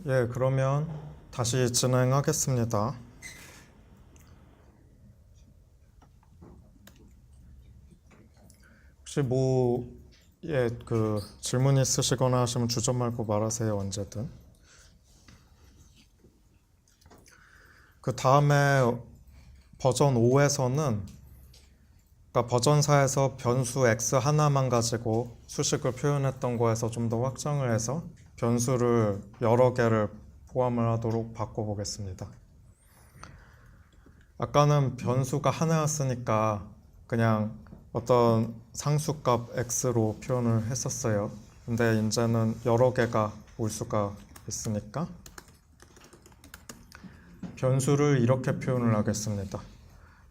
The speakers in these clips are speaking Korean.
예, 그러면 다시 진행하겠습니다. 혹시 질문 있으시거나 하시면 주저 말고 말하세요, 언제든. 그 다음에 버전 5에서는, 그러니까 버전 4에서 변수 x 하나만 가지고 수식을 표현했던 거에서 좀 더 확장을 해서 변수를 여러 개를 포함을 하도록 바꿔보겠습니다. 아까는 변수가 하나였으니까 그냥 어떤 상수값 x로 표현을 했었어요. 근데 이제는 여러 개가 올 수가 있으니까 변수를 이렇게 표현을 하겠습니다.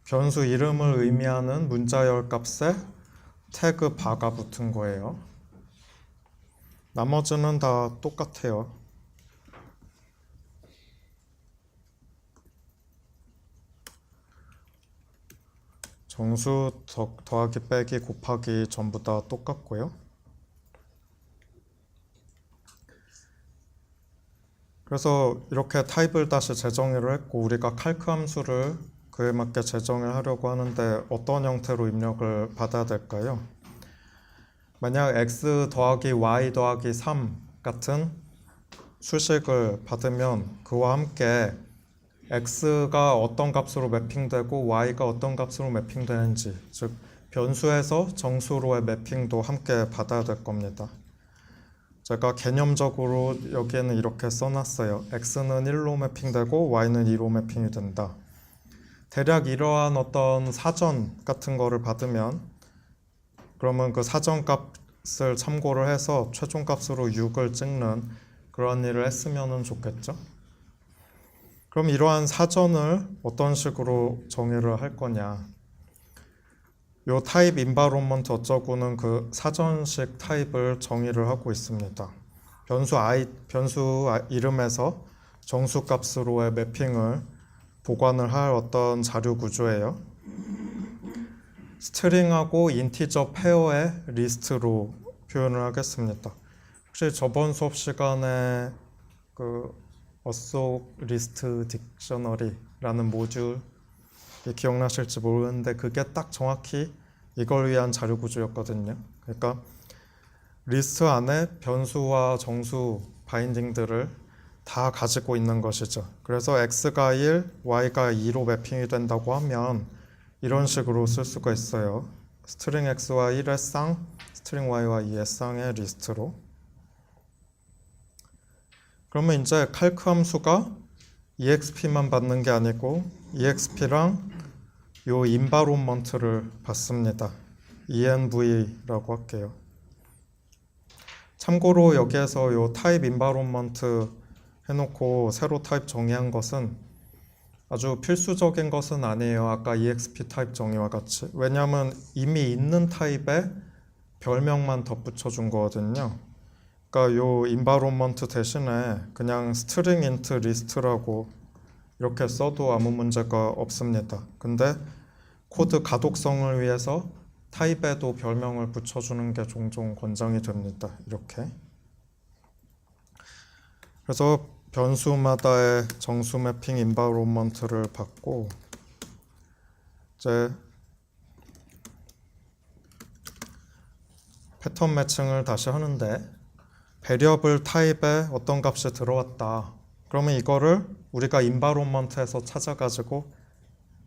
변수 이름을 의미하는 문자열 값에 태그 바가 붙은 거예요. 나머지는 다 똑같아요. 정수 더하기 빼기 곱하기 전부 다 똑같고요. 그래서 이렇게 타입을 다시 재정의를 했고, 우리가 칼크 함수를 그에 맞게 재정을 하려고 하는데 어떤 형태로 입력을 받아야 될까요? 만약 x 더하기 y 더하기 3 같은 수식을 받으면 그와 함께 x가 어떤 값으로 매핑되고 y가 어떤 값으로 매핑되는지, 즉 변수에서 정수로의 매핑도 함께 받아야 될 겁니다. 제가 개념적으로 여기에는 이렇게 써놨어요. x는 1로 매핑되고 y는 2로 매핑이 된다. 대략 이러한 어떤 사전 같은 거를 받으면 그러면 그 사전 값을 참고를 해서 최종 값으로 6을 찍는 그런 일을 했으면 좋겠죠. 그럼 이러한 사전을 어떤 식으로 정의를 할 거냐. 요 타입 인바로먼트 어쩌고는 그 사전식 타입을 정의를 하고 있습니다. 변수 이름에서 정수 값으로의 매핑을 보관을 할 어떤 자료 구조예요. 스트링하고 인티저 페어의 리스트로 표현을 하겠습니다. 혹시 저번 수업 시간에 그 어속 리스트 딕셔너리라는 모듈 기억나실지 모르는데 그게 딱 정확히 이걸 위한 자료 구조였거든요. 그러니까 리스트 안에 변수와 정수 바인딩들을 다 가지고 있는 것이죠. 그래서 x가 1, y가 2로 매핑이 된다고 하면 이런 식으로 쓸 수가 있어요. 스트링 x와 1의 쌍, 스트링 y와 2의 쌍의 리스트로. 그러면 이제 칼크 함수가 exp만 받는 게 아니고 exp랑 요 인바로먼트를 받습니다. env라고 할게요. 참고로 여기에서 요 타입 인바로먼트 해놓고 새로 타입 정의한 것은 아주 필수적인 것은 아니에요. 아까 exp 타입 정의와 같이. 왜냐하면 이미 있는 타입에 별명만 덧붙여 준 거거든요. 그러니까 요 인바로먼트 대신에 그냥 string int list라고 이렇게 써도 아무 문제가 없습니다. 근데 코드 가독성을 위해서 타입에도 별명을 붙여주는 게 종종 권장이 됩니다. 이렇게. 그래서 변수마다의 정수 매핑 인바로먼트를 받고 이제 패턴 매칭을 다시 하는데 베리어블 타입에 어떤 값이 들어왔다. 그러면 이거를 우리가 인바로먼트에서 찾아가지고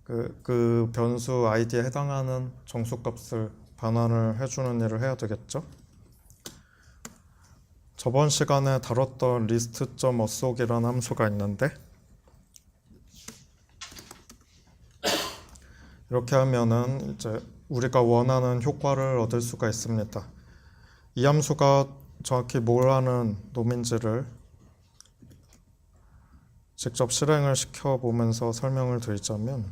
그 변수 아이디에 해당하는 정수값을 반환을 해주는 일을 해야 되겠죠. 저번 시간에 다뤘던 list.assoic이라는 함수가 있는데 이렇게 하면은 이제 우리가 원하는 효과를 얻을 수가 있습니다. 이 함수가 정확히 뭘 하는 놈인지를 직접 실행을 시켜보면서 설명을 드리자면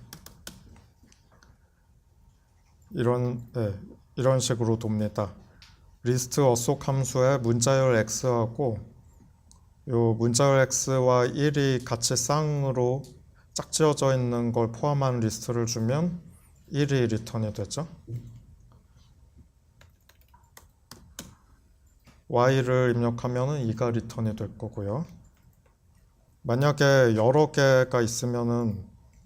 이런 식으로 돕니다. 리스트 어속 함수에 문자열 x하고 요 문자열 x와 1이 같이 쌍으로 짝지어져 있는 걸 포함한 리스트를 주면 1이 리턴이 되죠. y를 입력하면 2가 리턴이 될 거고요. 만약에 여러 개가 있으면은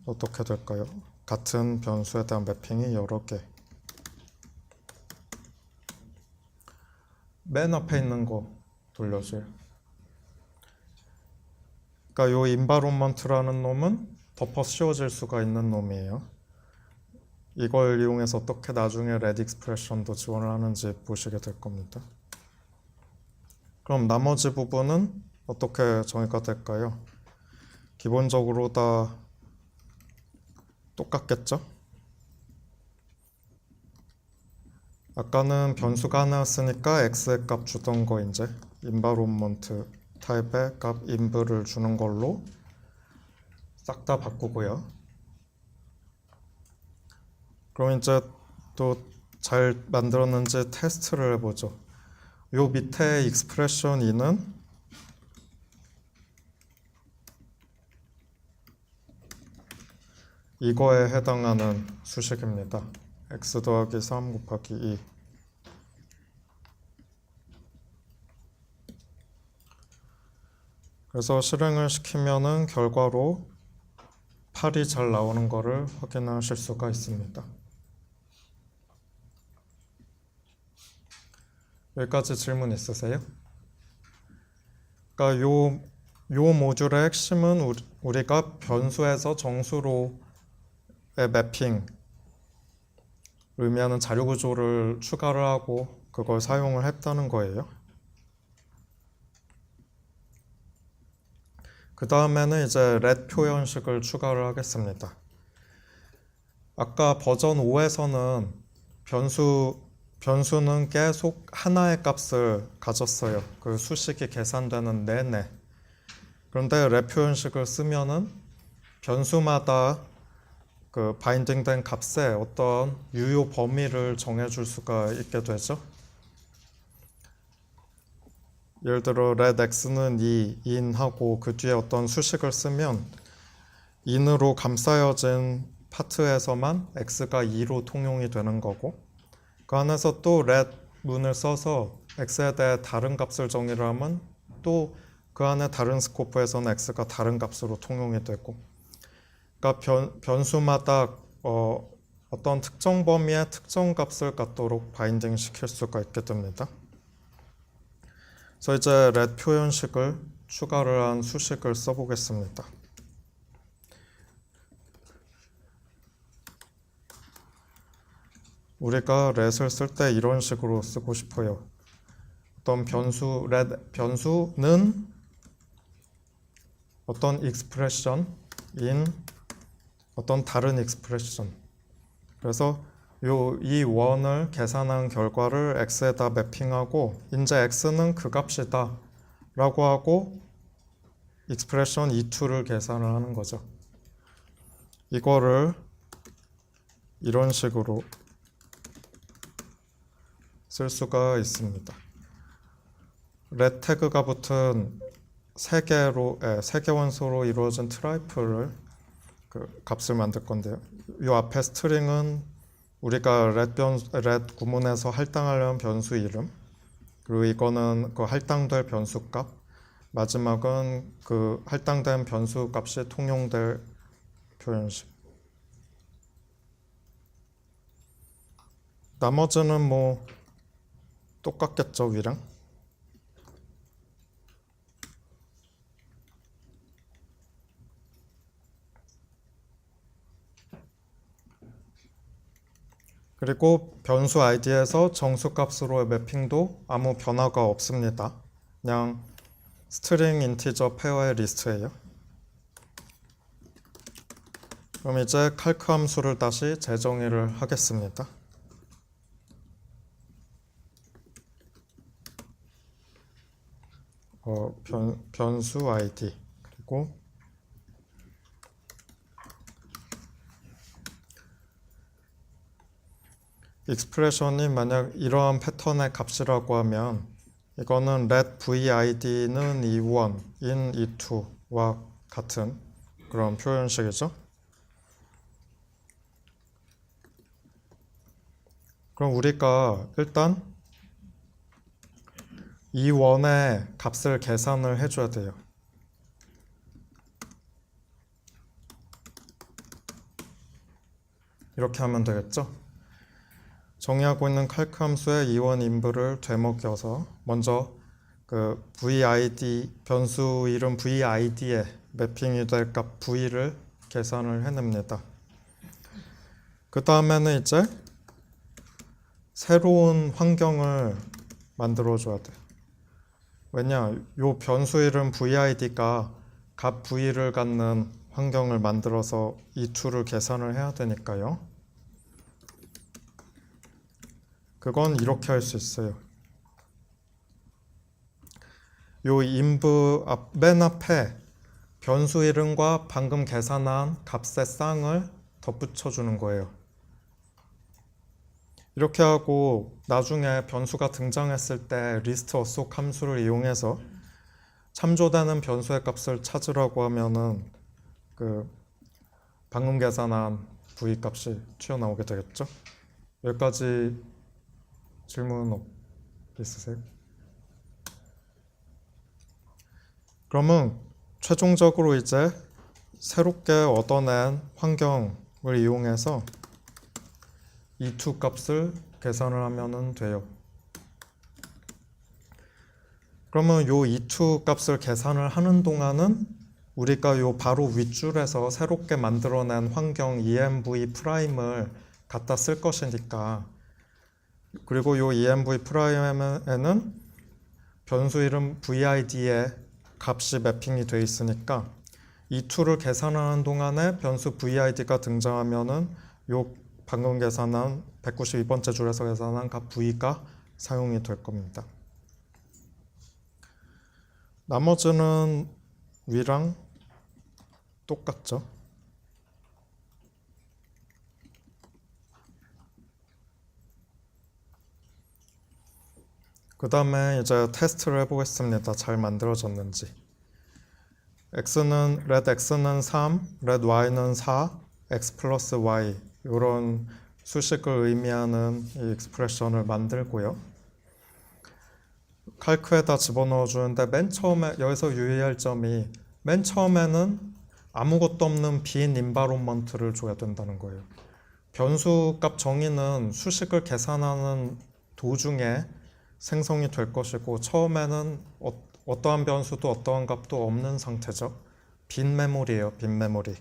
어떻게 될까요? 같은 변수에 대한 매핑이 여러 개. 맨 앞에 있는 거 돌려줘요. 그러니까 요 인바론먼트라는 놈은 덮어 씌워질 수가 있는 놈이에요. 이걸 이용해서 어떻게 나중에 렛 익스프레션도 지원을 하는지 보시게 될 겁니다. 그럼 나머지 부분은 어떻게 정의가 될까요? 기본적으로 다 똑같겠죠? 아까는 변수가 하나였으니까 x의 값 주던 거 이제 인바론먼트 타입의 값 인브를 주는 걸로 싹 다 바꾸고요. 그럼 이제 또 잘 만들었는지 테스트를 해보죠. 요 밑에 익스프레션 2는 이거에 해당하는 수식입니다. x 더하기 3 곱하기 2. 그래서 실행을 시키면은 결과로 8이 잘 나오는 거를 확인하실 수가 있습니다. 여기까지 질문 있으세요? 그러니까 요 모듈의 핵심은 우리가 변수에서 정수로의 매핑 의미하는 자료 구조를 추가를 하고 그걸 사용을 했다는 거예요. 그 다음에는 이제 렛 표현식을 추가를 하겠습니다. 아까 버전 5에서는 변수는 계속 하나의 값을 가졌어요. 그 수식이 계산되는 내내. 그런데 렛 표현식을 쓰면은 변수마다 그 바인딩된 값에 어떤 유효 범위를 정해줄 수가 있게 되죠. 예를 들어 let x는 2인 하고 그 뒤에 어떤 수식을 쓰면 in으로 감싸여진 파트에서만 x가 2로 통용이 되는 거고 그 안에서 또 let 문을 써서 x에 대해 다른 값을 정의를 하면 또 그 안에 다른 스코프에서는 x가 다른 값으로 통용이 되고 그러니까 변수마다 어떤 특정 범위의 특정 값을 갖도록 바인딩 시킬 수가 있게 됩니다. 그래서 이제 let 표현식을 추가를 한 수식을 써보겠습니다. 우리가 let을 쓸 때 이런 식으로 쓰고 싶어요. 어떤 변수는 어떤 익스프레션인 어떤 다른 익스프레션. 그래서 이 원을 계산한 결과를 x에다 매핑하고 이제 x는 그 값이다 라고 하고 익스프레션 e2를 계산을 하는 거죠. 이거를 이런 식으로 쓸 수가 있습니다. let 태그가 붙은 세 개 원소로 이루어진 트라이프를 그 값을 만들 건데요. 이 앞에 스트링은 우리가 let 구문에서 할당하려는 변수 이름, 그리고 이거는 그 할당될 변수 값, 마지막은 그 할당된 변수 값이 통용될 표현식. 나머지는 뭐 똑같겠죠, 위랑. 그리고 변수 id에서 정수값으로의 매핑도 아무 변화가 없습니다. 그냥 스트링 인티저 페어의 리스트예요. 그럼 이제 칼크 함수를 다시 재정의를 하겠습니다. 변수 id 그리고 익스프레션이 만약 이러한 패턴의 값이라고 하면 이거는 let vid는 e1 in e2와 같은 그런 표현식이죠. 그럼 우리가 일단 e1의 값을 계산을 해줘야 돼요. 이렇게 하면 되겠죠? 정의하고 있는 calc 함수의 이원 인부를 되먹여서 먼저 그 vid 변수 이름 vid에 매핑이 될 값 v를 계산을 해냅니다. 그 다음에는 이제 새로운 환경을 만들어줘야 돼. 왜냐, 요 변수 이름 vid가 값 v를 갖는 환경을 만들어서 이 둘을 계산을 해야 되니까요. 그건 이렇게 할 수 있어요. 요 인부 맨 앞에 변수 이름과 방금 계산한 값의 쌍을 덧붙여 주는 거예요. 이렇게 하고 나중에 변수가 등장했을 때 리스트 어속 함수를 이용해서 참조되는 변수의 값을 찾으라고 하면은 그 방금 계산한 v 값이 튀어나오게 되겠죠. 여기까지 질문 있으세요? 그러면 최종적으로 이제 새롭게 얻어낸 환경을 이용해서 E2 값을 계산을 하면 돼요. 그러면 요 E2 값을 계산을 하는 동안은 우리가 요 바로 윗줄에서 새롭게 만들어낸 환경 EMV 프라임을 갖다 쓸 것이니까, 그리고 요 EMV 프라임에는 변수 이름 vid에 값이 매핑이 되어 있으니까 E2를 계산하는 동안에 변수 vid가 등장하면은 요 방금 계산한 192번째 줄에서 계산한 값 v가 사용이 될 겁니다. 나머지는 위랑 똑같죠. 그 다음에 이제 테스트를 해보겠습니다. 잘 만들어졌는지. let x는 3, let y는 4, x 플러스 y 이런 수식을 의미하는 이 익스프레션을 만들고요. 칼크에다 집어넣어 주는데 맨 처음에 여기서 유의할 점이 맨 처음에는 아무것도 없는 빈 인바론먼트를 줘야 된다는 거예요. 변수 값 정의는 수식을 계산하는 도중에 생성이 될 것이고 처음에는 어떠한 변수도 어떠한 값도 없는 상태죠. 빈 메모리예요. 빈 메모리.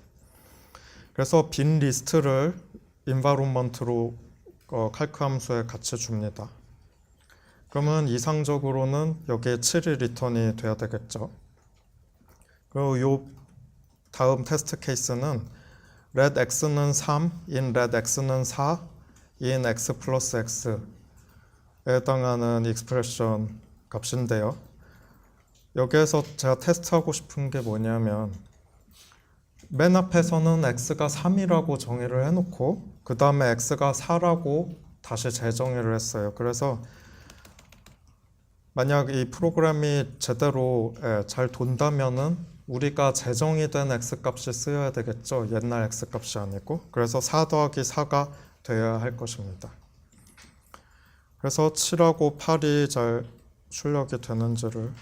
그래서 빈 리스트를 인바론먼트로 칼크 함수에 같이 줍니다. 그러면 이상적으로는 여기에 7이 리턴이 돼야 되겠죠. 그리고 요 다음 테스트 케이스는 let x는 3, in let x는 4, in x 플러스 x에 해당하는 익스프레션 값인데요. 여기에서 제가 테스트하고 싶은 게 뭐냐면 맨 앞에서는 x가 3이라고 정의를 해놓고 그 다음에 x가 4라고 다시 재정의를 했어요. 그래서 만약 이 프로그램이 제대로 잘 돈다면은 우리가 재정의된 x값이 쓰여야 되겠죠. 옛날 x값이 아니고. 그래서 4 더하기 4가 되어야 할 것입니다. 그래서 7하고 8이 잘 출력이 되는지를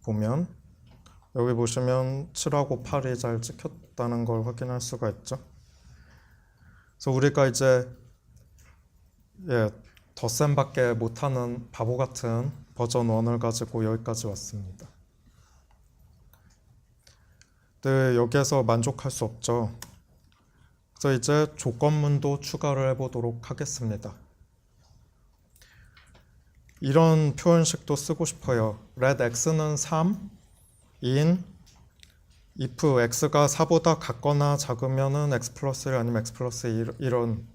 보면 여기 보시면 7하고 8이 잘 찍혔다는 걸 확인할 수가 있죠. 그래서 우리가 이제 덧셈밖에 못하는 바보 같은 버전 1을 가지고 여기까지 왔습니다. 근데 여기에서 만족할 수 없죠. 그래서 이제 조건문도 추가를 해보도록 하겠습니다. 이런 표현식도 쓰고 싶어요. let x는 3, in if x가 4보다 같거나 작으면은 x 플러스 1 아니면 x 플러스 1 이런,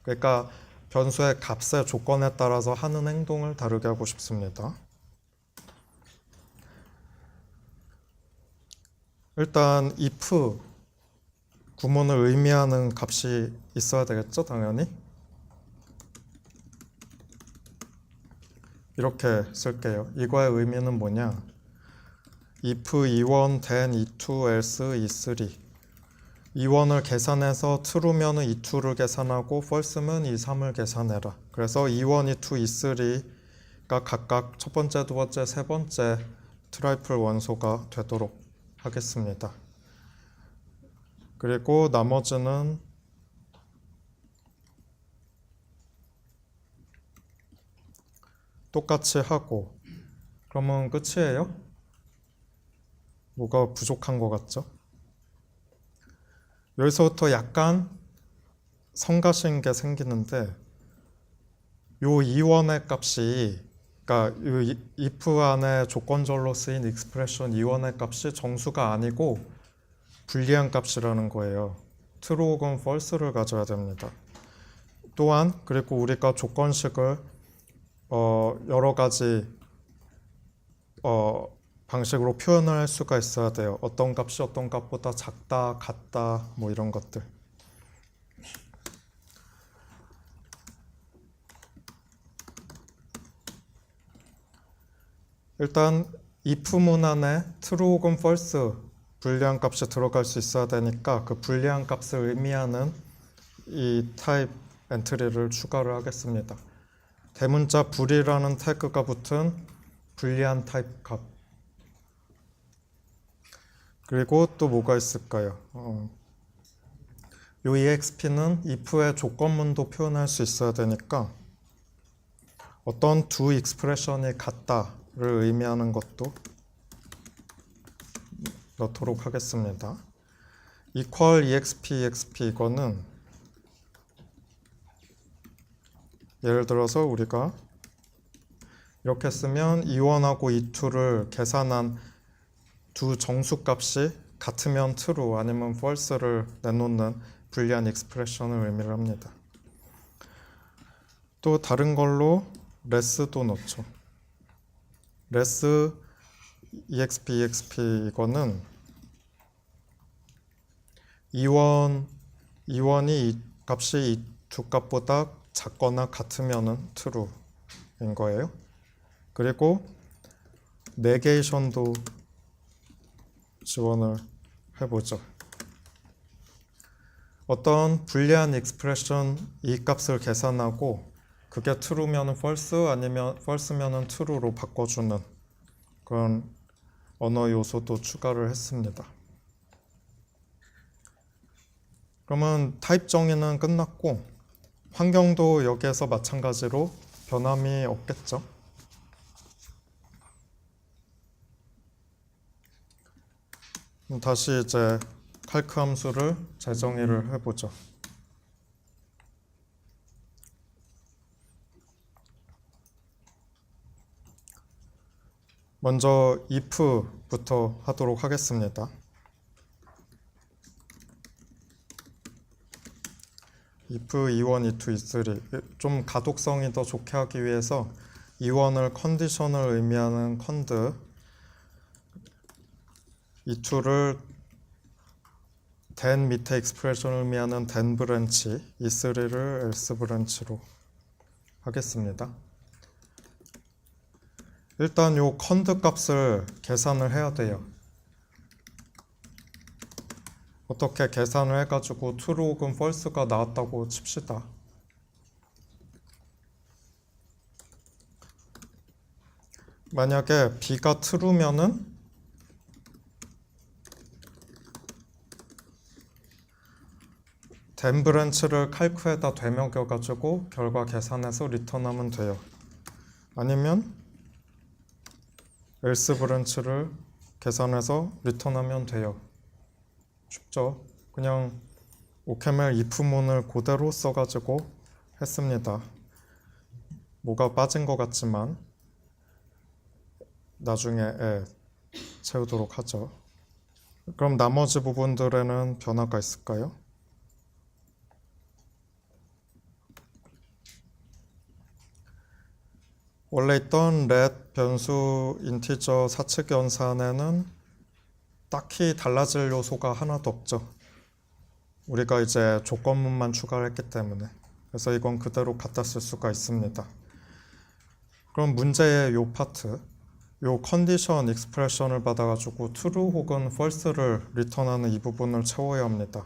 그러니까 변수의 값의 조건에 따라서 하는 행동을 다르게 하고 싶습니다. 일단 if 구문을 의미하는 값이 있어야 되겠죠, 당연히. 이렇게 쓸게요. 이거의 의미는 뭐냐? if E1 then E2 else E3 E1을 계산해서 true면 E2를 계산하고 false면 E3을 계산해라. 그래서 E1, E2, E3가 각각 첫 번째, 두 번째, 세 번째 트라이플 원소가 되도록 하겠습니다. 그리고 나머지는 똑같이 하고 그러면 끝이에요? 뭐가 부족한 것 같죠? 여기서부터 약간 성가신 게 생기는데 요 E1의 값이 그러니까 이 if 안에 조건절로 쓰인 익스프레션 E1의 값이 정수가 아니고 불리한 값이라는 거예요. true 혹은 false를 가져야 됩니다. 또한 그리고 우리가 조건식을 여러 가지 방식으로 표현을 할 수가 있어야 돼요. 어떤 값이 어떤 값보다 작다, 같다, 뭐 이런 것들. 일단 if 문안에 true 혹은 false 불리한 값이 들어갈 수 있어야 되니까 그 불리한 값을 의미하는 이 타입 엔트리를 추가를 하겠습니다. 대문자 불이라는 태그가 붙은 불리한 타입 값. 그리고 또 뭐가 있을까요? 요 exp는 if의 조건문도 표현할 수 있어야 되니까 어떤 두 익스프레션이 같다를 의미하는 것도 넣도록 하겠습니다. equal exp 이거는 예를 들어서 우리가 이렇게 쓰면 E1하고 E2를 계산한 두 정수값이 같으면 true 아니면 false를 내놓는 불리한 익스프레션을 의미를 합니다. 또 다른 걸로 less도 넣죠. less exp 이거는 E1이 이 값이 이 두 값보다 작거나 같으면은 true인 거예요. 그리고 네게이션도 지원을 해보죠. 어떤 불리한 익스프레션 이 값을 계산하고 그게 true면 false 아니면 false면 true로 바꿔주는 그런 언어 요소도 추가를 했습니다. 그러면 타입 정의는 끝났고 환경도 여기에서 마찬가지로 변함이 없겠죠. 다시 이제 칼크 함수를 재정의를 해보죠. 먼저 if부터 하도록 하겠습니다. if E1, E2, E3 좀 가독성이 더 좋게 하기 위해서 E1을 컨디션을 의미하는 컨드, E2를 then 밑에 익스프레션을 의미하는 then 브랜치, E3를 else 브랜치로 하겠습니다. 일단 요 컨드 값을 계산을 해야 돼요. 어떻게 계산을 해가지고 true 혹은 false가 나왔다고 칩시다. 만약에 b가 true면은 then 브랜치를 칼크에다 되먹여가지고 결과 계산해서 리턴하면 돼요. 아니면 else 브랜치를 계산해서 리턴하면 돼요. 쉽죠? 그냥 OCaml if문을 그대로 써가지고 했습니다. 뭐가 빠진 것 같지만 나중에 채우도록 하죠. 그럼 나머지 부분들에는 변화가 있을까요? 원래 있던 let 변수 인티저 사측 연산에는 딱히 달라질 요소가 하나도 없죠. 우리가 이제 조건문만 추가를 했기 때문에. 그래서 이건 그대로 갖다 쓸 수가 있습니다. 그럼 문제의 요 파트, 요 컨디션 익스프레션을 받아가지고 true 혹은 false를 리턴하는 이 부분을 채워야 합니다.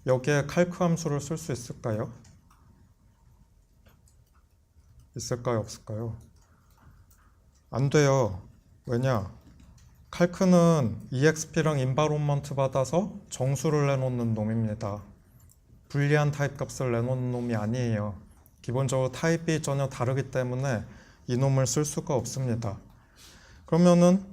여기에 칼크 함수를 쓸 수 있을까요? 있을까요? 없을까요? 안 돼요. 왜냐? 칼크는 EXP랑 인바론먼트 받아서 정수를 내놓는 놈입니다. 불리한 타입 값을 내놓는 놈이 아니에요. 기본적으로 타입이 전혀 다르기 때문에 이 놈을 쓸 수가 없습니다. 그러면은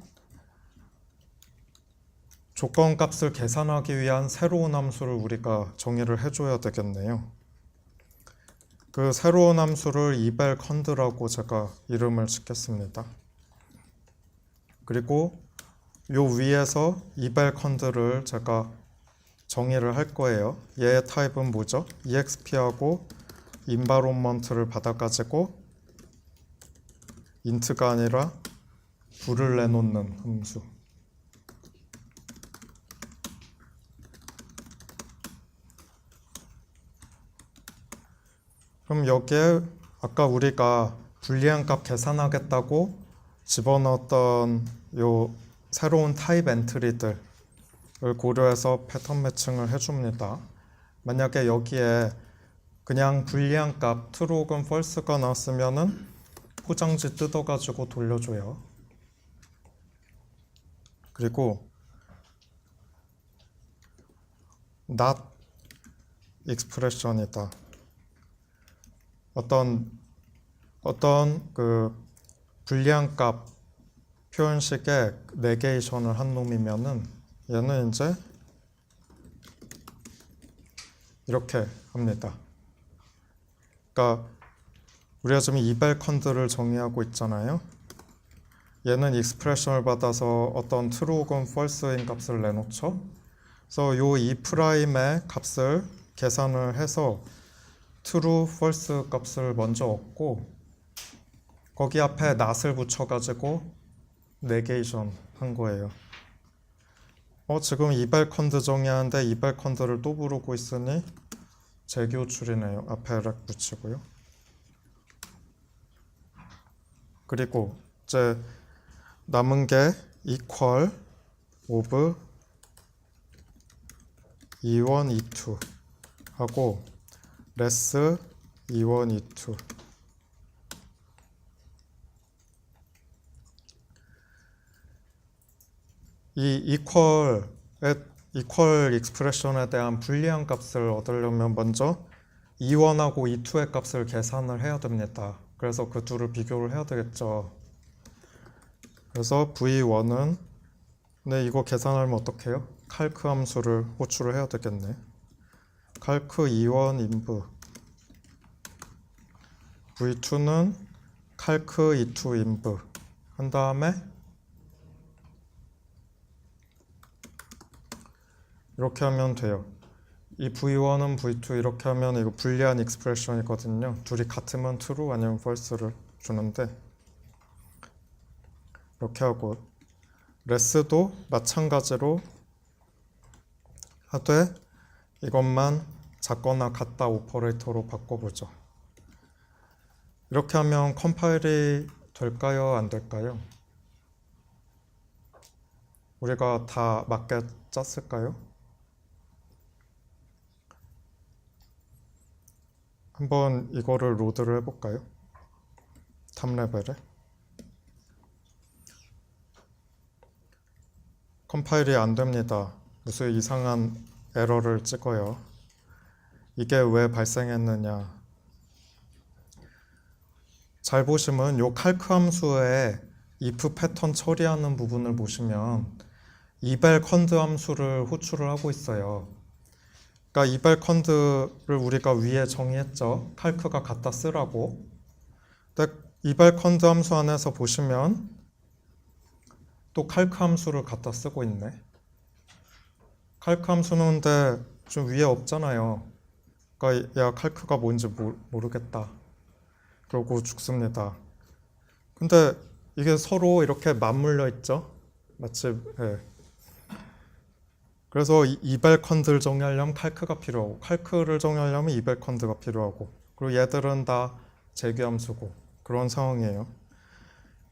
조건 값을 계산하기 위한 새로운 함수를 우리가 정의를 해줘야 되겠네요. 그 새로운 함수를 이벨컨드라고 제가 이름을 짓겠습니다. 그리고 요 위에서 이벨컨드를 제가 정의를 할 거예요. 얘의 타입은 뭐죠? EXP하고 인바론먼트를 받아가지고 인트가 아니라 불을 내놓는 함수. 그럼 여기에 아까 우리가 불리한 값 계산하겠다고 집어넣었던 요 새로운 타입 엔트리들을 고려해서 패턴 매칭을 해줍니다. 만약에 여기에 그냥 불리한 값 true 혹은 false가 나왔으면은 포장지 뜯어가지고 돌려줘요. 그리고 not expression이다. 어떤 그 불리한 값 표현식에 네게이션을 한 놈이면은 얘는 이제 이렇게 합니다. 그러니까 우리가 지금 이벨컨드를 정의하고 있잖아요. 얘는 익스프레션을 받아서 어떤 true 혹은 false인 값을 내놓죠. 그래서 요 E'의 값을 계산을 해서 true, false 값을 먼저 얻고 거기 앞에 not을 붙여가지고 네게이션 한 거예요. 지금 이벨컨드 정의하는데 이벨컨드를 또 부르고 있으니 재교출이네요. 앞에 렉 붙이고요. 그리고 이제 남은 게 equal of E1, E2 하고 less E1, E2 이 equal expression에 대한 불리한 값을 얻으려면 먼저 E1하고 E2의 값을 계산을 해야 됩니다. 그래서 그 둘을 비교를 해야 되겠죠. 그래서 V1은 네, 이거 계산하면 어떻게 해요? 칼크 함수를 호출을 해야 되겠네. 칼크 E1 인브 V2는 칼크 E2 인브 한 다음에 이렇게 하면 돼요. 이 V1은 V2 이렇게 하면 이거 불리한 익스프레션이거든요. 둘이 같으면 true 아니면 false를 주는데 이렇게 하고 less도 마찬가지로 하되 이것만 작거나 같다 오퍼레이터로 바꿔보죠. 이렇게 하면 컴파일이 될까요? 안 될까요? 우리가 다 맞게 짰을까요? 한번 이거를 로드를 해볼까요? 탑레벨에 컴파일이 안 됩니다. 무슨 이상한 에러를 찍어요. 이게 왜 발생했느냐? 잘 보시면 요 칼크 함수에 if 패턴 처리하는 부분을 보시면 이벨컨드 함수를 호출을 하고 있어요. 그러니까 이벨컨드를 우리가 위에 정의했죠. 칼크가 갖다 쓰라고. 근데 이벨컨드 함수 안에서 보시면 또 칼크 함수를 갖다 쓰고 있네. 칼크 함수는 근데 좀 위에 없잖아요. 그러니까 야 칼크가 뭔지 모르겠다. 그러고 죽습니다. 근데 이게 서로 이렇게 맞물려 있죠. 마치 예. 그래서 이벨컨드를 정의하려면 칼크가 필요하고 칼크를 정의하려면 이벨컨드가 필요하고 그리고 얘들은 다 재규함수고 그런 상황이에요.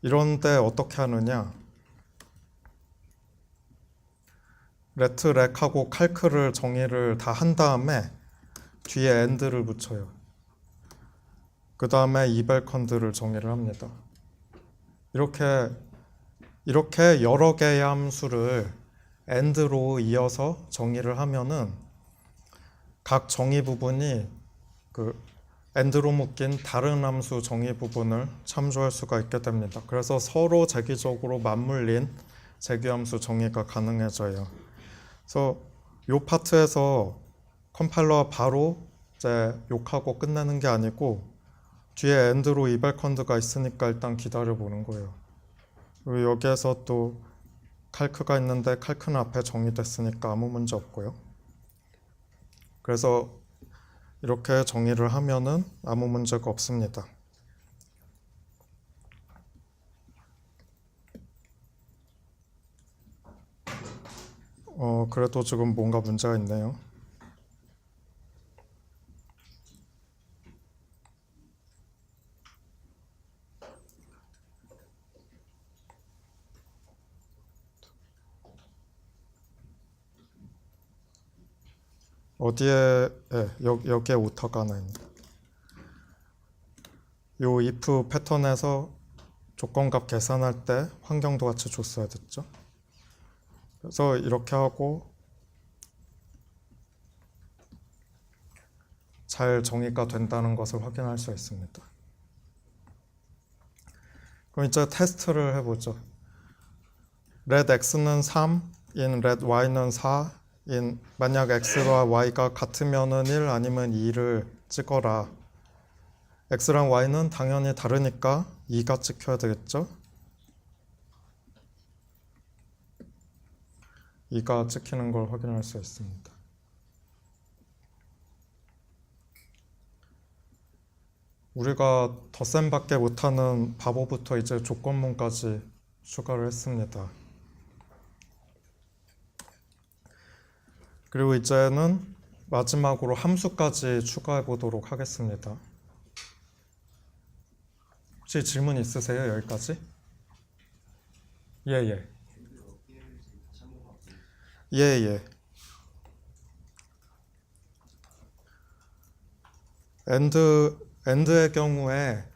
이런데 어떻게 하느냐? 레트 렉하고 칼크를 정의를 다 한 다음에 뒤에 end를 붙여요. 그 다음에 이벨컨드를 정의를 합니다. 이렇게 이렇게 여러 개의 함수를 AND로 이어서 정의를 하면은 각 정의 부분이 그 AND로 묶인 다른 함수 정의 부분을 참조할 수가 있게 됩니다. 그래서 서로 재기적으로 맞물린 재기함수 정의가 가능해져요. 그래서 이 파트에서 컴파일러가 바로 이제 욕하고 끝내는 게 아니고 뒤에 AND로 이발컨드가 있으니까 일단 기다려 보는 거예요. 그리고 여기에서 또 칼크가 있는데 칼크는 앞에 정의됐으니까 아무 문제 없고요. 그래서 이렇게 정의를 하면은 아무 문제가 없습니다. 그래도 지금 뭔가 문제가 있네요. 어디에 여기에 오타가 하나 있네. 요 if 패턴에서 조건값 계산할 때 환경도 같이 줬어야 됐죠. 그래서 이렇게 하고 잘 정의가 된다는 것을 확인할 수 있습니다. 그럼 이제 테스트를 해보죠. let x는 3, in let y는 4, in 만약 x와 y가 같으면은 1 아니면 2를 찍어라. x랑 y는 당연히 다르니까 2가 찍혀야 되겠죠. 2가 찍히는 걸 확인할 수 있습니다. 우리가 덧셈밖에 못하는 바보부터 이제 조건문까지 추가를 했습니다. 그리고 이제는 마지막으로 함수까지 추가해 보도록 하겠습니다. 혹시 질문 있으세요? 여기까지? 예. AND의 경우에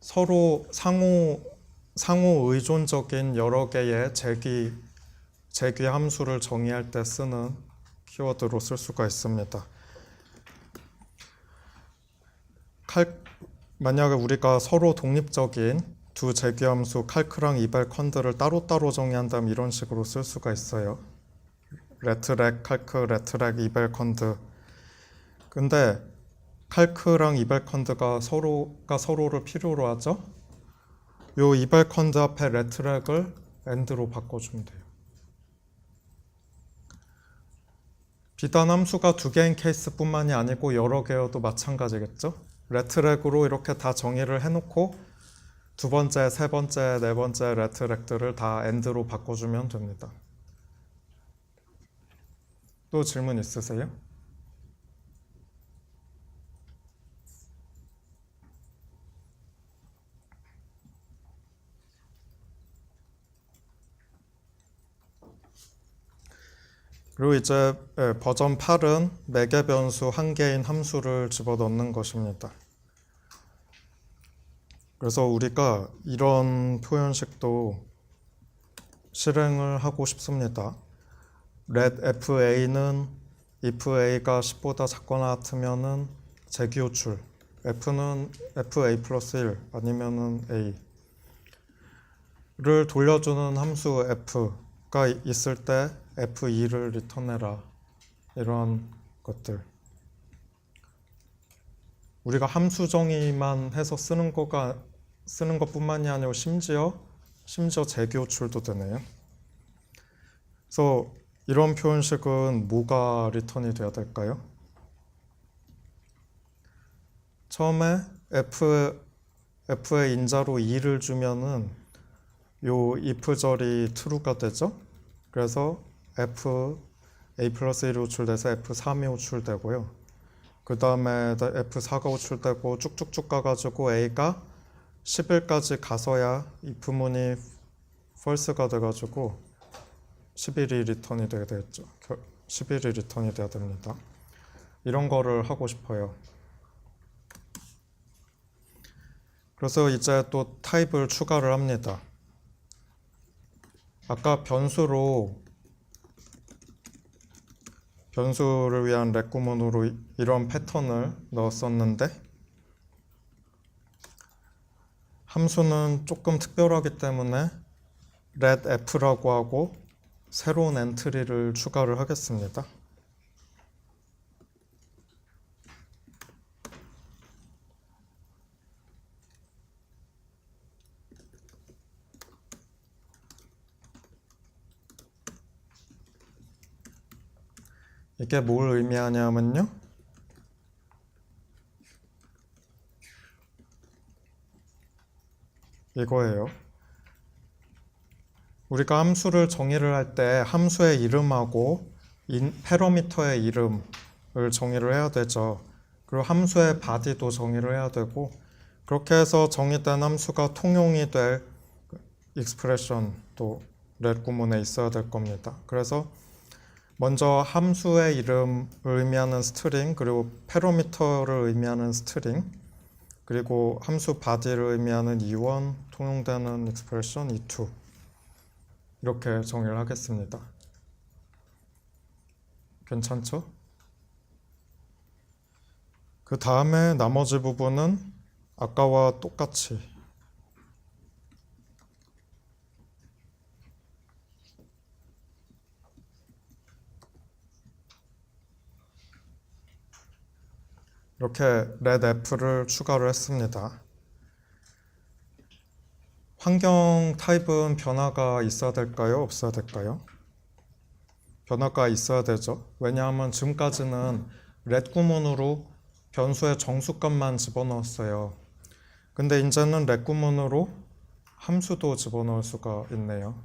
서로 상호 의존적인 여러 개의 재기 함수를 정의할 때 쓰는 키워드로 쓸 수가 있습니다. 만약에 우리가 서로 독립적인 두 재기함수 칼크랑 이발컨드를 따로따로 정의한다면 이런 식으로 쓸 수가 있어요. 레트렉 칼크, 레트렉 이발컨드. 근데 칼크랑 이발컨드가 서로를 필요로 하죠. 요 이발컨드 앞에 레트렉을 AND로 바꿔주면 돼요. 비단 함수가 두 개인 케이스뿐만이 아니고 여러 개여도 마찬가지겠죠. 레트렉으로 이렇게 다 정의를 해놓고 두 번째, 세 번째, 네 번째 레트렉들을 다 AND로 바꿔주면 됩니다. 또 질문 있으세요? 그리고 이제 버전 8은 매개 변수 한 개인 함수를 집어넣는 것입니다. 그래서 우리가 이런 표현식도 실행을 하고 싶습니다. let fa는 if a가 10보다 작거나 같으면은 재기호출 f는 fa 플러스 1 아니면은 a를 돌려주는 함수 f가 있을 때 f2를 리턴해라. 이런 것들. 우리가 함수 정의만 해서 쓰는 것뿐만이 아니고 심지어 재기호출도 되네요. 그래서 이런 표현식은 뭐가 리턴이 돼야 될까요? 처음에 f의 인자로 2를 주면은 요 if절이 true가 되죠. 그래서 f a 플러스 1이 호출돼서 f3이 호출되고요. 그 다음에 f4가 호출되고 쭉쭉쭉 가가지고 a가 11까지 가서야 if문이 false가 돼가지고 11이 리턴이 되게 되겠죠. 11이 리턴이 돼야 됩니다. 이런 거를 하고 싶어요. 그래서 이제 또 타입을 추가를 합니다. 아까 변수를 위한 렛 구문으로 이런 패턴을 넣었었는데 함수는 조금 특별하기 때문에 let f라고 하고 새로운 엔트리를 추가를 하겠습니다. 이게 뭘 의미하냐면요. 이거예요. 우리가 함수를 정의를 할 때 함수의 이름하고 패러미터의 이름을 정의를 해야 되죠. 그리고 함수의 body도 정의를 해야 되고 그렇게 해서 정의된 함수가 통용이 될 익스프레션도 렛 구문에 있어야 될 겁니다. 그래서 먼저 함수의 이름을 의미하는 스트링, 그리고 패러미터를 의미하는 스트링, 그리고 함수 body를 의미하는 E1, 통용되는 익스프레션 E2 이렇게 정의를 하겠습니다. 괜찮죠? 그 다음에 나머지 부분은 아까와 똑같이 이렇게 let f를 추가를 했습니다. 환경 타입은 변화가 있어야 될까요? 없어야 될까요? 변화가 있어야 되죠. 왜냐하면 지금까지는 let 구문으로 변수의 정수값만 집어넣었어요. 근데 이제는 let 구문으로 함수도 집어넣을 수가 있네요.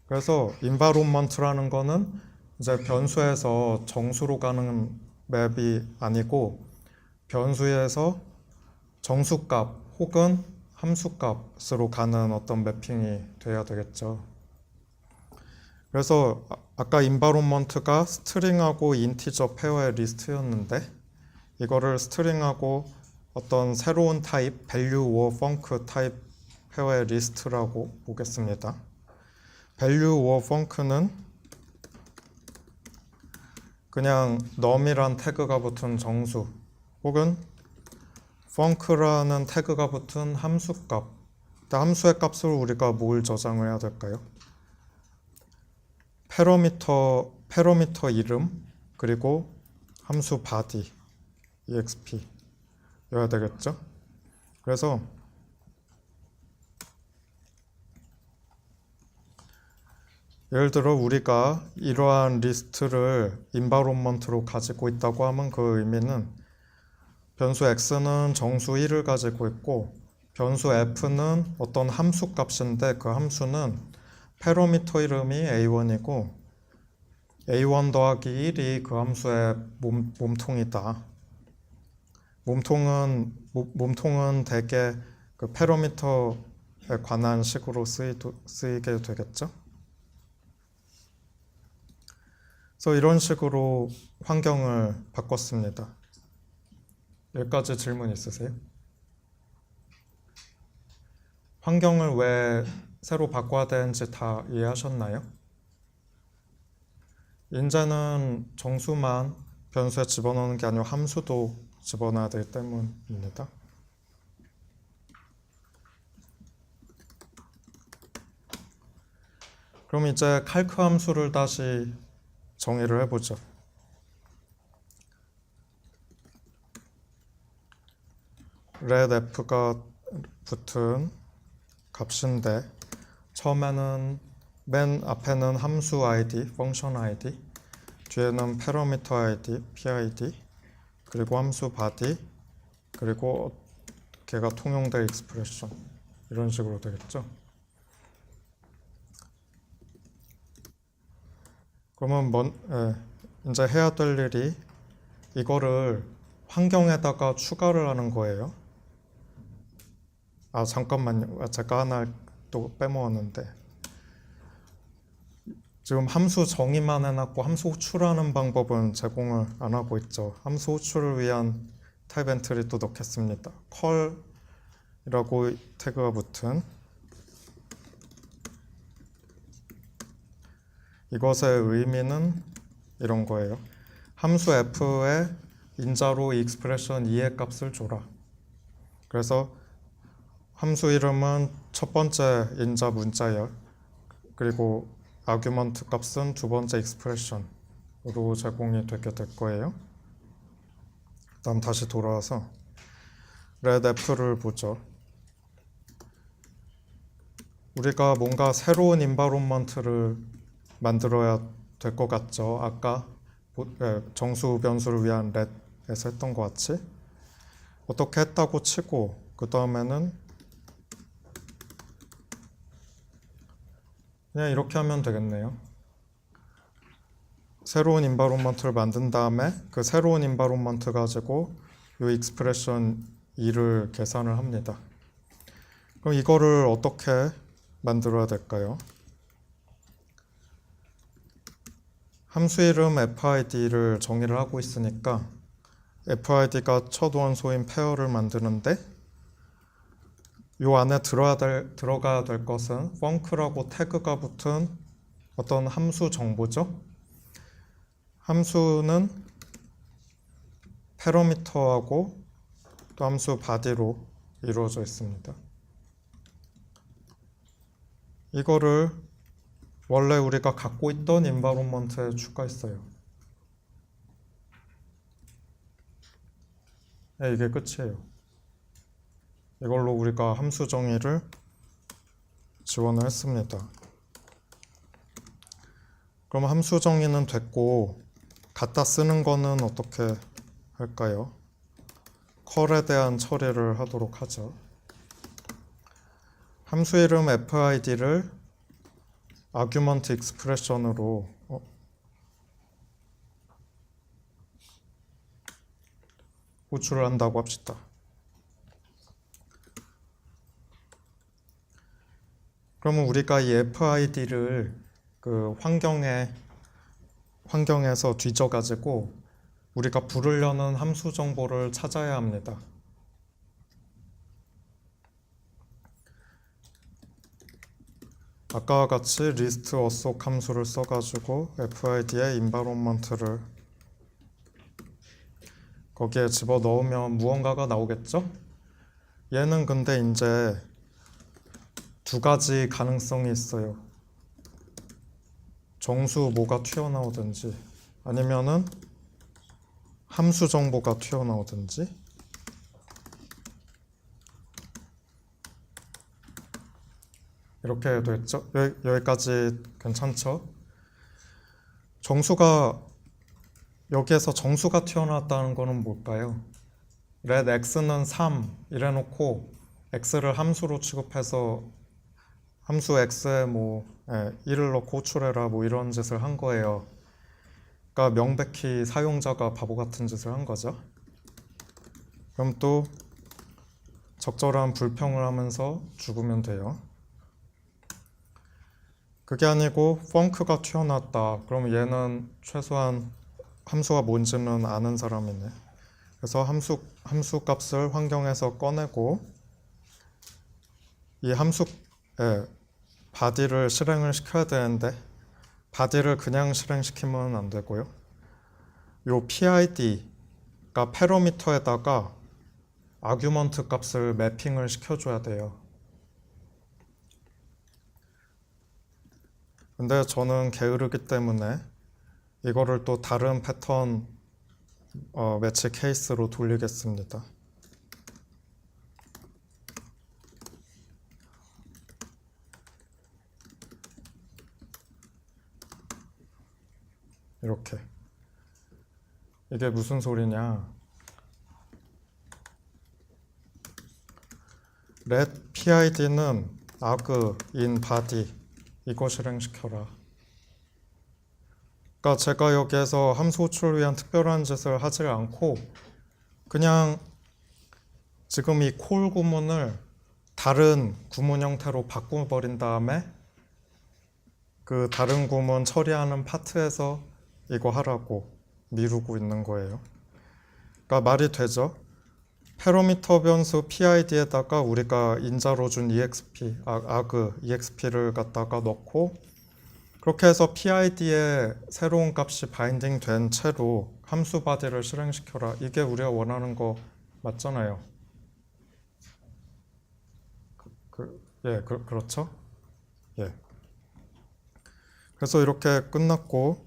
그래서 environment라는 거는 이제 변수에서 정수로 가는 맵이 아니고 변수에서 정수값 혹은 함수값으로 가는 어떤 매핑이 돼야 되겠죠. 그래서 아까 environment가 스트링하고 인티저 페어의 리스트였는데 이거를 스트링하고 어떤 새로운 타입, value or func 타입 페어의 리스트라고 보겠습니다. value or func는 그냥 num이란 태그가 붙은 정수 혹은 func라는 태그가 붙은 함수값. 함수의 값을 우리가 뭘 저장을 해야 될까요? 패러미터 이름 그리고 함수 body exp 여야 되겠죠? 그래서 예를 들어 우리가 이러한 리스트를 environment로 가지고 있다고 하면 그 의미는 변수 x는 정수 1을 가지고 있고 변수 f는 어떤 함수 값인데 그 함수는 패러미터 이름이 a1이고 a1 더하기 1이 그 함수의 몸통이다. 몸통은 대개 그 패러미터에 관한 식으로 쓰이게 되겠죠. 그래서 이런 식으로 환경을 바꿨습니다. 여기까지 질문 있으세요? 환경을 왜 새로 바꿔야 되는지 다 이해하셨나요? 이제는 정수만 변수에 집어넣는 게 아니고 함수도 집어넣어야 되기 때문입니다. 그럼 이제 칼크 함수를 다시 정의를 해보죠. let f가 붙은 값인데 처음에는 맨 앞에는 함수 id, 펑션 id, 뒤에는 패러미터 id, pid, 그리고 함수 body, 그리고 걔가 통용될 익스프레션 이런 식으로 되겠죠. 그러면 이제 해야 될 일이 이거를 환경에다가 추가를 하는 거예요. 아 잠깐만요. 제가 하나 또 빼먹었는데 지금 함수 정의만 해놨고 함수 호출하는 방법은 제공을 안 하고 있죠. 함수 호출을 위한 타입 엔트리 또 넣겠습니다. call이라고 태그가 붙은 이것의 의미는 이런 거예요. 함수 f에 인자로 이 익스프레션 2의 값을 줘라. 그래서 함수 이름은 첫 번째 인자 문자열, 그리고 아규먼트 값은 두 번째 익스프레션으로 제공이 되게 될 거예요. 다음 다시 돌아와서 red f를 보죠. 우리가 뭔가 새로운 인바론먼트를 만들어야 될 것 같죠. 아까 정수 변수를 위한 red에서 했던 것 같이 어떻게 했다고 치고 그 다음에는 그냥 이렇게 하면 되겠네요. 새로운 인바론먼트를 만든 다음에 그 새로운 인바론먼트 가지고 이 익스프레션 2를 계산을 합니다. 그럼 이거를 어떻게 만들어야 될까요? 함수 이름 FID를 정의를 하고 있으니까 FID가 첫 원소인 페어를 만드는데 이 안에 들어가야 될 것은 func라고 태그가 붙은 어떤 함수 정보죠. 함수는 패러미터하고 또 함수 body로 이루어져 있습니다. 이거를 원래 우리가 갖고 있던 인바론먼트에 추가했어요. 네, 이게 끝이에요. 이걸로 우리가 함수 정의를 지원을 했습니다. 그럼 함수 정의는 됐고 갖다 쓰는 거는 어떻게 할까요? 컬에 대한 처리를 하도록 하죠. 함수 이름 FID를 아규먼트 익스프레션으로 호출을 한다고 합시다. 그러면 우리가 이 FID를 그 환경에서 뒤져가지고 우리가 부르려는 함수 정보를 찾아야 합니다. 아까와 같이 리스트 어속 함수를 써가지고 FID의 인바론먼트를 거기에 집어넣으면 무언가가 나오겠죠? 얘는 근데 이제 두 가지 가능성이 있어요. 정수 뭐가 튀어나오든지 아니면은 함수 정보가 튀어나오든지. 이렇게 됐죠? 여기까지 괜찮죠? 여기에서 정수가 튀어나왔다는 거는 뭘까요? red x는 3 이래놓고 x를 함수로 취급해서 함수 x에 1을 넣고 호출해라 이런 짓을 한 거예요. 그러니까 명백히 사용자가 바보 같은 짓을 한 거죠. 그럼 또 적절한 불평을 하면서 죽으면 돼요. 그게 아니고 func가 튀어나왔다. 그럼 얘는 최소한 함수가 뭔지는 아는 사람이네. 그래서 함수 값을 환경에서 꺼내고 이 함수에 body를 실행을 시켜야 되는데 body를 그냥 실행시키면 안 되고요. 요 PID가 패러미터에다가 아규먼트 값을 매핑을 시켜줘야 돼요. 근데 저는 게으르기 때문에 이거를 또 다른 패턴 매치 케이스로 돌리겠습니다. 이렇게. 이게 무슨 소리냐? let PID는 arg in body 이거 실행시켜라. 그러니까 제가 여기에서 함수 호출을 위한 특별한 짓을 하지 않고 그냥 지금 이 콜 구문을 다른 구문 형태로 바꿔버린 다음에 그 다른 구문 처리하는 파트에서 이거 하라고 미루고 있는 거예요. 그러니까 말이 되죠? 패러미터 변수 PID에다가 우리가 인자로 준 EXP를 갖다가 넣고 그렇게 해서 PID에 새로운 값이 바인딩 된 채로 함수 바디를 실행시켜라. 이게 우리가 원하는 거 맞잖아요. 그렇죠? 예. 그래서 이렇게 끝났고,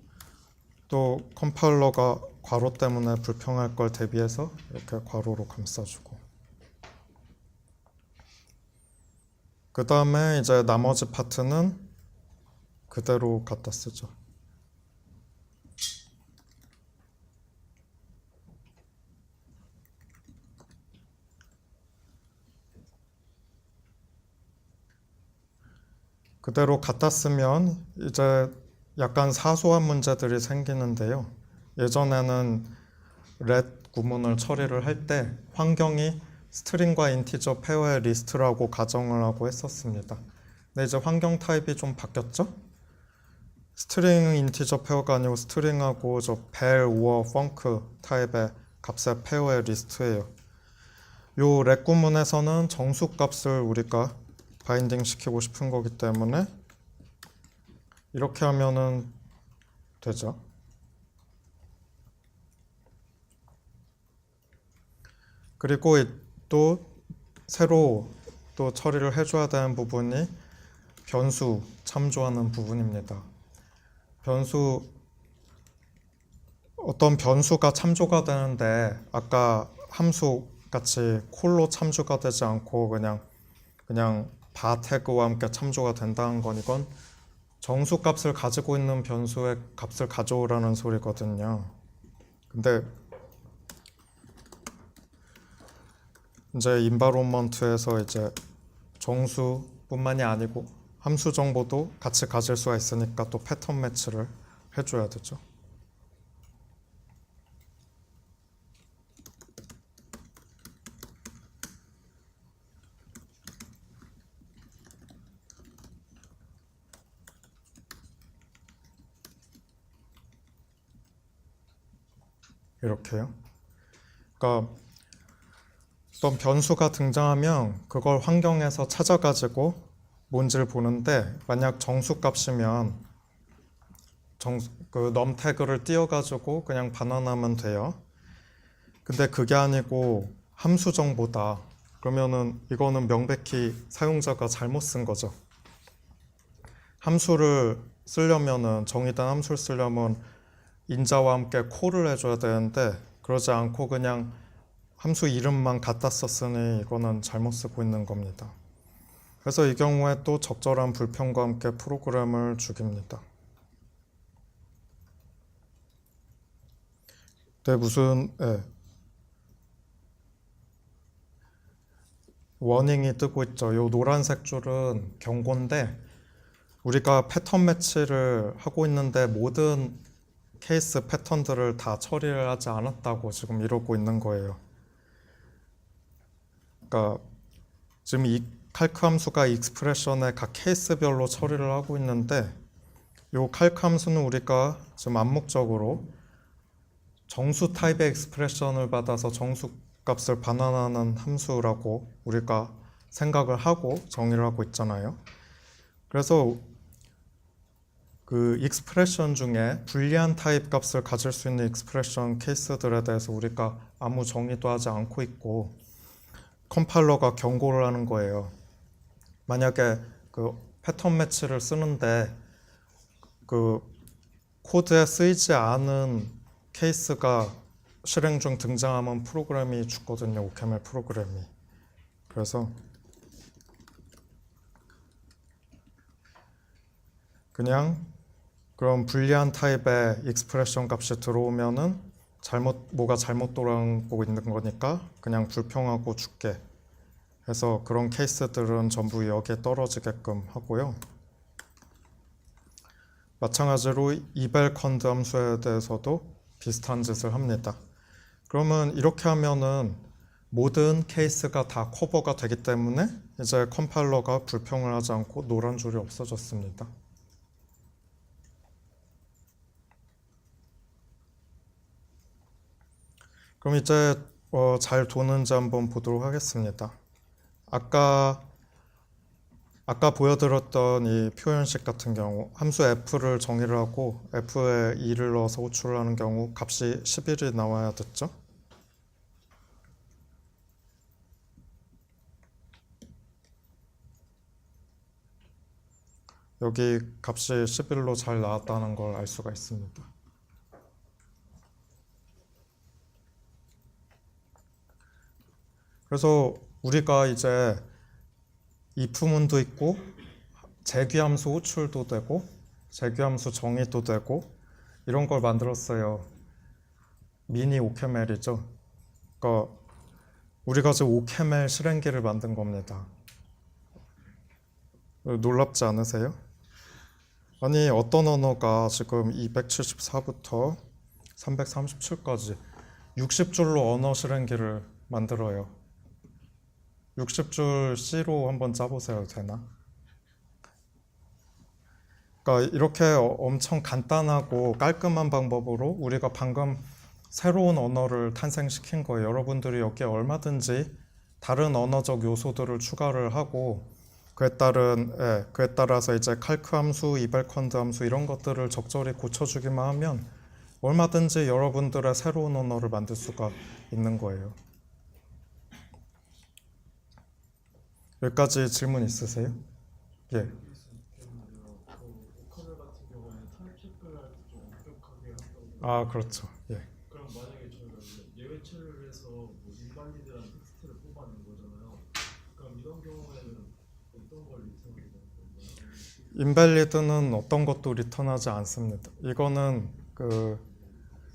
또 컴파일러가 괄호 때문에 불평할 걸 대비해서 이렇게 괄호로 감싸주고, 그 다음에 이제 나머지 파트는 그대로 갖다 쓰죠. 그대로 갖다 쓰면 이제 약간 사소한 문제들이 생기는데요. 예전에는 렛 구문을 처리를 할 때 환경이 스트링과 인티저 페어의 리스트라고 가정을 하고 했었습니다. 근데 이제 환경 타입이 좀 바뀌었죠? 스트링 인티저 페어가 아니고 스트링하고 저 벨, 우어, 펑크 타입의 값의 페어의 리스트예요. 요 렛 구문에서는 정수 값을 우리가 바인딩 시키고 싶은 거기 때문에 이렇게 하면은 되죠. 그리고 또 새로 또 처리를 해줘야 되는 부분이 변수 참조하는 부분입니다. 어떤 변수가 참조가 되는데 아까 함수 같이 콜로 참조가 되지 않고 그냥 바 태그와 함께 참조가 된다는 건 이건 정수 값을 가지고 있는 변수의 값을 가져오라는 소리거든요. 근데 이제 인바로먼트에서 이제 정수뿐만이 아니고 함수 정보도 같이 가질 수가 있으니까 또 패턴 매치를 해줘야 되죠. 이렇게요. 그러니까 어떤 변수가 등장하면 그걸 환경에서 찾아가지고 뭔지를 보는데 만약 정수 값이면 그 num 태그를 띄워가지고 그냥 반환하면 돼요. 근데 그게 아니고 함수 정보다. 그러면은 이거는 명백히 사용자가 잘못 쓴 거죠. 함수를 쓰려면은 정의된 함수를 쓰려면 인자와 함께 콜을 해줘야 되는데 그러지 않고 그냥 함수 이름만 갖다 썼으니 이거는 잘못 쓰고 있는 겁니다. 그래서 이 경우에 또 적절한 불평과 함께 프로그램을 죽입니다. 워닝이 뜨고 있죠. 이 노란색 줄은 경고인데 우리가 패턴 매치를 하고 있는데 모든 케이스 패턴들을 다 처리를 하지 않았다고 지금 이러고 있는 거예요. 그러니까 지금 이 칼크 함수가 익스프레션의 각 케이스별로 처리를 하고 있는데 이 칼크 함수는 우리가 지금 암묵적으로 정수 타입의 익스프레션을 받아서 정수 값을 반환하는 함수라고 우리가 생각을 하고 정의를 하고 있잖아요. 그래서 그 익스프레션 중에 불리한 타입 값을 가질 수 있는 익스프레션 케이스들에 대해서 우리가 아무 정의도 하지 않고 있고 컴파일러가 경고를 하는 거예요. 만약에 그 패턴 매치를 쓰는데 그 코드에 쓰이지 않은 케이스가 실행 중 등장하면 프로그램이 죽거든요. OCaml 프로그램이. 그래서 그냥 그런 불리한 타입의 익스프레션 값이 들어오면은 뭐가 잘못 돌아오고 있는 거니까 그냥 불평하고 죽게 해서 그런 케이스들은 전부 여기에 떨어지게끔 하고요. 마찬가지로 이벨 컨드 함수에 대해서도 비슷한 짓을 합니다. 그러면 이렇게 하면은 모든 케이스가 다 커버가 되기 때문에 이제 컴파일러가 불평을 하지 않고 노란 줄이 없어졌습니다. 그럼 이제 잘 도는지 한번 보도록 하겠습니다. 아까 아까 보여드렸던 이 표현식 같은 경우 함수 f를 정의를 하고 f에 2를 넣어서 호출을 하는 경우 값이 11이 나와야 됐죠. 여기 값이 11로 잘 나왔다는 걸 알 수가 있습니다. 그래서 우리가 이제 if문도 있고 재귀함수 호출도 되고 재귀함수 정의도 되고 이런 걸 만들었어요. 미니 OCaml이죠. 그러니까 우리가 지금 OCaml 실행기를 만든 겁니다. 놀랍지 않으세요? 아니 어떤 언어가 지금 274부터 337까지 60줄로 언어 실행기를 만들어요. 60줄 C로 한번 짜보세요. 되나? 그러니까 이렇게 엄청 간단하고 깔끔한 방법으로 우리가 방금 새로운 언어를 탄생시킨 거예요. 여러분들이 여기에 얼마든지 다른 언어적 요소들을 추가를 하고 그에 따라서 이제 칼크 함수, 이벨컨드 함수 이런 것들을 적절히 고쳐주기만 하면 얼마든지 여러분들의 새로운 언어를 만들 수가 있는 거예요. 여기까지 질문 있으세요? 예. 아 그렇죠. 예. 그럼 만약에 저희가 예외처리를 해서 뭐 인발리드란 텍스트를 뽑아낸 거잖아요. 그럼 이런 경우에는 어떤 걸 리턴하게 되는 건가요? 인밸리드는 어떤 것도 리턴하지 않습니다. 이거는 그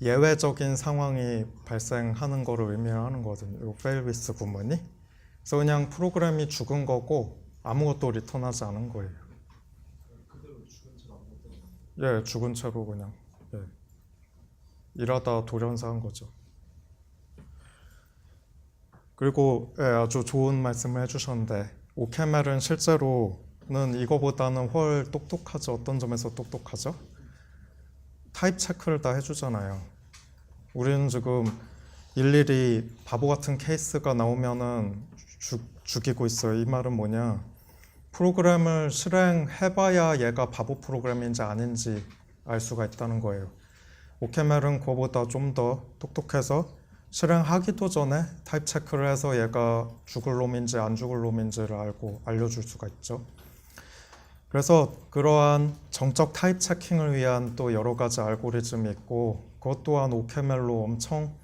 예외적인 상황이 발생하는 거를 의미하는 거거든요. 이 fail with 구문이. 그래서 그냥 프로그램이 죽은 거고 아무것도 리턴하지 않은 거예요. 그대로 죽은 채로 아무것도 안 예, 죽은 채로 그냥 일하다 돌연사한 거죠. 그리고 아주 좋은 말씀을 해주셨는데 OCaml은 실제로는 이거보다는 훨 똑똑하죠. 어떤 점에서 똑똑하죠? 타입 체크를 다 해주잖아요. 우리는 지금 일일이 바보 같은 케이스가 나오면은 죽이고 있어요. 이 말은 뭐냐? 프로그램을 실행해봐야 얘가 바보 프로그램인지 아닌지 알 수가 있다는 거예요. OCaml은 그거보다 좀 더 똑똑해서 실행하기도 전에 타입 체크를 해서 얘가 죽을 놈인지 안 죽을 놈인지를 알려줄 수가 있죠. 그래서 그러한 정적 타입 체킹을 위한 또 여러 가지 알고리즘이 있고 그것 또한 OCaml로 엄청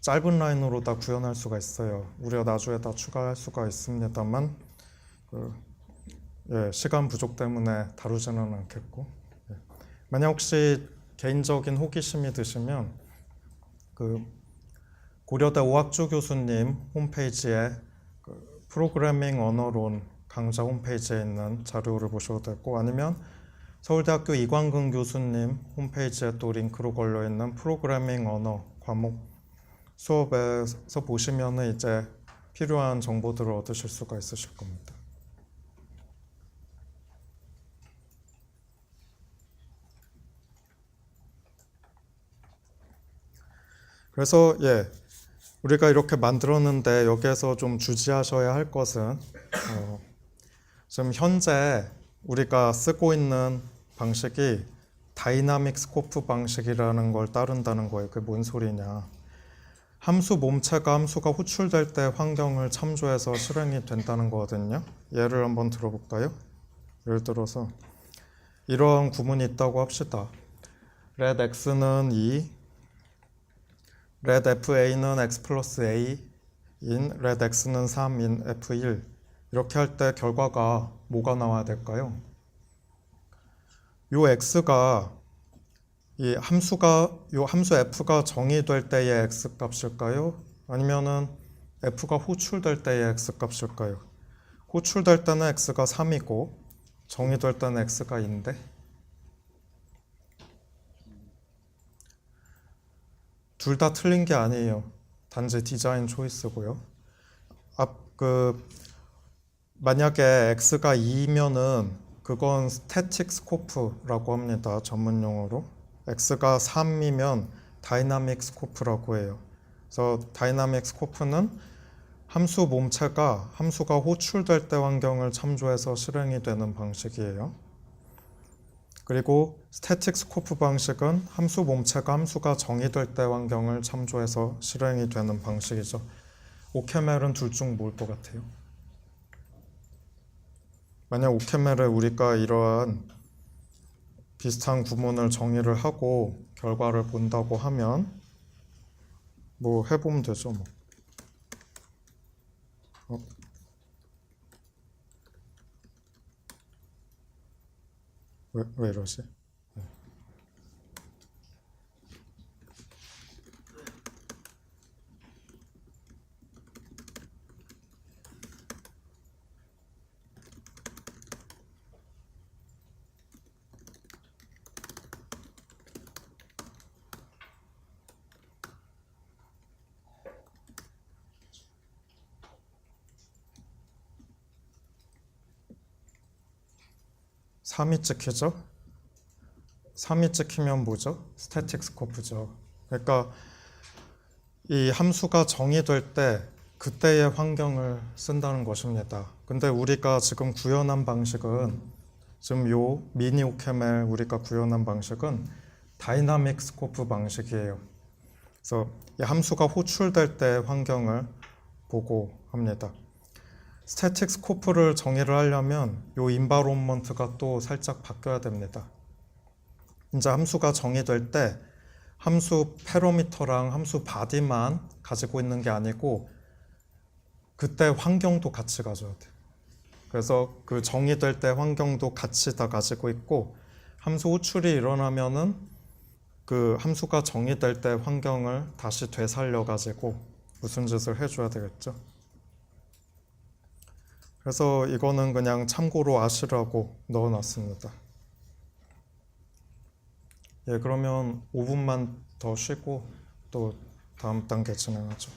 짧은 라인으로 다 구현할 수가 있어요. 우리가 나중에 다 추가할 수가 있습니다만 시간 부족 때문에 다루지는 않겠고 만약 혹시 개인적인 호기심이 드시면 그 고려대 오학주 교수님 홈페이지에 그 프로그래밍 언어론 강좌 홈페이지에 있는 자료를 보셔도 되고 아니면 서울대학교 이광근 교수님 홈페이지에 또 링크로 걸려있는 프로그래밍 언어 과목 수업에서 보시면은 이제 필요한 정보들을 얻으실 수가 있으실 겁니다. 그래서 우리가 이렇게 만들었는데 여기에서 좀 주지하셔야 할 것은 지금 현재 우리가 쓰고 있는 방식이 다이나믹 스코프 방식이라는 걸 따른다는 거예요. 그게 뭔 소리냐? 함수 몸체가 함수가 호출될 때 환경을 참조해서 실행이 된다는 거거든요. 예를 한번 들어볼까요? 예를 들어서 이러한 구문이 있다고 합시다. let x는 2, let fa는 x 플러스 a 인 let x는 3인 f1 이렇게 할 때 결과가 뭐가 나와야 될까요? 요 x가 이 함수 f가 정의될 때의 x 값일까요? 아니면은 f가 호출될 때의 x 값일까요? 호출될 때는 x가 3이고 정의될 때는 x가 2인데 둘 다 틀린 게 아니에요. 단지 디자인 초이스고요. 만약에 x가 2면은 그건 스태틱 스코프라고 합니다. 전문 용어로. x가 3이면 다이나믹 스코프라고 해요. 그래서 다이나믹 스코프는 함수 몸체가 함수가 호출될 때 환경을 참조해서 실행이 되는 방식이에요. 그리고 스태틱 스코프 방식은 함수 몸체가 함수가 정의될 때 환경을 참조해서 실행이 되는 방식이죠. OCamL은 둘 중 뭘 것 같아요? 만약 OCamL에 우리가 이러한 비슷한 구문을 정의를 하고 결과를 본다고 하면 뭐 해보면 되죠. 뭐. 왜 이러지? 3이 찍히죠? 3이 찍히면 뭐죠? 스태틱 스코프죠. 그러니까 이 함수가 정의될 때 그때의 환경을 쓴다는 것입니다. 근데 우리가 지금 구현한 방식은 지금 요 미니 OCamL 우리가 구현한 방식은 다이나믹 스코프 방식이에요. 그래서 이 함수가 호출될 때 환경을 보고 합니다. 스태틱 스코프를 정의를 하려면 요 인바로먼트가 또 살짝 바뀌어야 됩니다. 이제 함수가 정의될 때 함수 패러미터랑 함수 바디만 가지고 있는 게 아니고 그때 환경도 같이 가져야 돼. 그래서 그 정의될 때 환경도 같이 다 가지고 있고 함수 호출이 일어나면은 그 함수가 정의될 때 환경을 다시 되살려 가지고 무슨 짓을 해줘야 되겠죠. 그래서 이거는 그냥 참고로 아시라고 넣어놨습니다. 예, 그러면 5분만 더 쉬고 또 다음 단계 진행하죠.